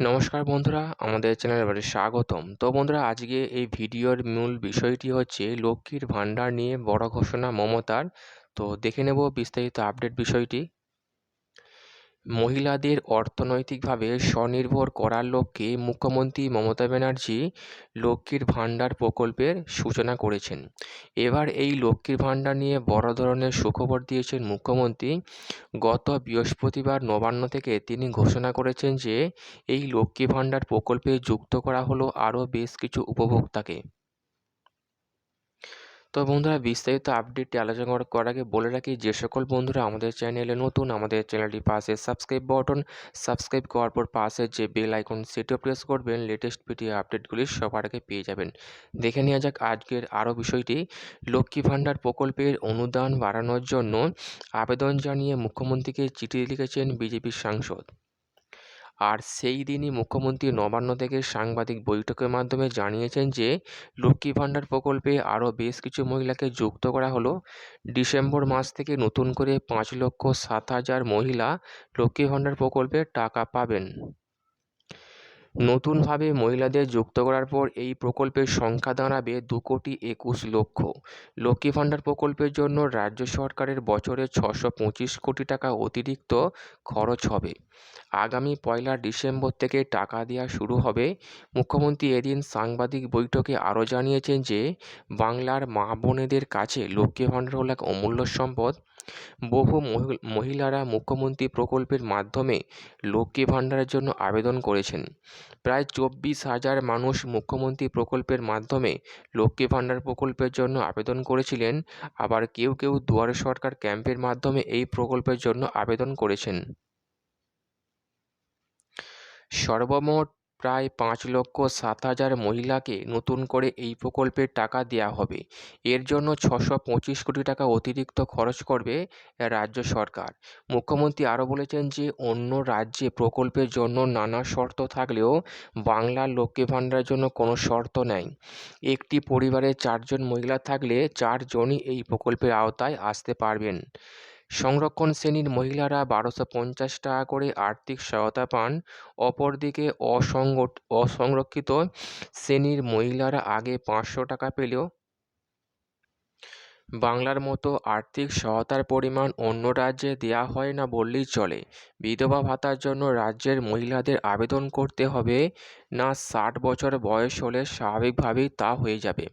নমস্কার বন্ধুরা, আমাদের চ্যানেলে আবার স্বাগতম। তো বন্ধুরা, আজকে এই ভিডিওর মূল বিষয়টি হচ্ছে লক্ষ্মীর ভাণ্ডার নিয়ে বড় ঘোষণা মমতার। তো দেখে নেব বিস্তারিত আপডেট বিষয়টি। মহিলাদের অর্থনৈতিকভাবে স্বনির্ভর করার লক্ষ্যে মুখ্যমন্ত্রী মমতা ব্যানার্জি লক্ষ্মীর ভাণ্ডার প্রকল্পের সূচনা করেছেন। এবার এই লক্ষ্মীর ভাণ্ডার নিয়ে বড় ধরনের সুখবর দিয়েছেন মুখ্যমন্ত্রী। গত বৃহস্পতিবার নবান্ন থেকে তিনি ঘোষণা করেছেন যে এই লক্ষ্মী ভাণ্ডার প্রকল্পে যুক্ত করা হলো আরও বেশ কিছু উপভোক্তাকে। তো বন্ধুরা, বিস্তারিত আপডেটটি আলোচনা করার আগে বলে রাখি, যে সকল বন্ধুরা আমাদের চ্যানেলে নতুন, আমাদের চ্যানেলটি পাশে সাবস্ক্রাইব করার পর পাশে যে বেল আইকন সেটিও প্রেস করবেন। লেটেস্ট ভিডিও আপডেটগুলি সবার আগে পেয়ে যাবেন। দেখে নেওয়া যাক আজকের আরও বিষয়টি। লক্ষ্মী ভাণ্ডার প্রকল্পের অনুদান বাড়ানোর জন্য আবেদন জানিয়ে মুখ্যমন্ত্রীকে চিঠি লিখেছেন বিজেপির সাংসদ। আর সেই দিনই মুখ্যমন্ত্রী নবান্ন থেকে সাংবাদিক বৈঠকের মাধ্যমে জানিয়েছেন যে লক্ষ্মী ভাণ্ডার প্রকল্পে আরও বেশ কিছু মহিলাকে যুক্ত করা হলো। ডিসেম্বর মাস থেকে নতুন করে 5,07,000 মহিলা লক্ষ্মী ভাণ্ডার প্রকল্পে টাকা পাবেন। নতুনভাবে মহিলাদের যুক্ত করার পর এই প্রকল্পের সংখ্যা দাঁড়াবে 2,21,00,000। লক্ষ্মী ভাণ্ডার প্রকল্পের জন্য রাজ্য সরকারের বছরে 625 কোটি টাকা অতিরিক্ত খরচ হবে। আগামী 1 ডিসেম্বর থেকে টাকা দেওয়া শুরু হবে। মুখ্যমন্ত্রী এদিন সাংবাদিক বৈঠকে আরও জানিয়েছেন যে বাংলার মা বোনেদের কাছে লক্ষ্মী ভাণ্ডার হল এক অমূল্য সম্পদ। বহু মহিলারা মুখ্যমন্ত্রী প্রকল্পের মাধ্যমে লক্ষ্মী ভাণ্ডারের জন্য আবেদন করেছেন। প্রায় 24,000 মানুষ মুখ্যমন্ত্রী প্রকল্পের মাধ্যমে লক্ষ্মী ভাণ্ডার প্রকল্পের জন্য আবেদন করেছিলেন। আবার কেউ কেউ দুয়ারে সরকার ক্যাম্পের মাধ্যমে এই প্রকল্পের জন্য আবেদন করেছেন। সর্বমোট প্রায় 5,07,000 মহিলাকে নতুন করে এই প্রকল্পের টাকা দেওয়া হবে। এর জন্য 625 কোটি টাকা অতিরিক্ত খরচ করবে রাজ্য সরকার। মুখ্যমন্ত্রী আরও বলেছেন যে অন্য রাজ্যে প্রকল্পের জন্য নানা শর্ত থাকলেও বাংলার লক্ষ্মী ভাণ্ডারের জন্য কোনো শর্ত নেই। একটি পরিবারে 4 জন মহিলা থাকলে 4 জনই এই প্রকল্পের আওতায় আসতে পারবেন। সংরক্ষণ শ্রেণীর মহিলারা 1,250 টাকা করে আর্থিক সহায়তা পান। অপরদিকে অসংরক্ষিত শ্রেণীর মহিলারা আগে 500 টাকা পেলেও বাংলার মতো আর্থিক সহায়তার পরিমাণ অন্য রাজ্যে দেওয়া হয় না বললেই চলে। বিধবা ভাতার জন্য রাজ্যের মহিলাদের আবেদন করতে হবে না। 60 বছর বয়স হলে স্বাভাবিকভাবেই তা হয়ে যাবে।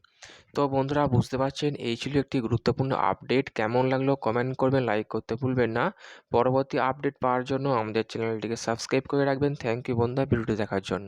তো বন্ধুরা, বুঝতে পারছেন, এই ছিল একটি গুরুত্বপূর্ণ আপডেট। কেমন লাগলো কমেন্ট করবেন, লাইক করতে ভুলবেন না। পরবর্তী আপডেট পাওয়ার জন্য আমাদের চ্যানেলটিকে সাবস্ক্রাইব করে রাখবেন। থ্যাংক ইউ বন্ধুরা, ভিডিওটি দেখার জন্য।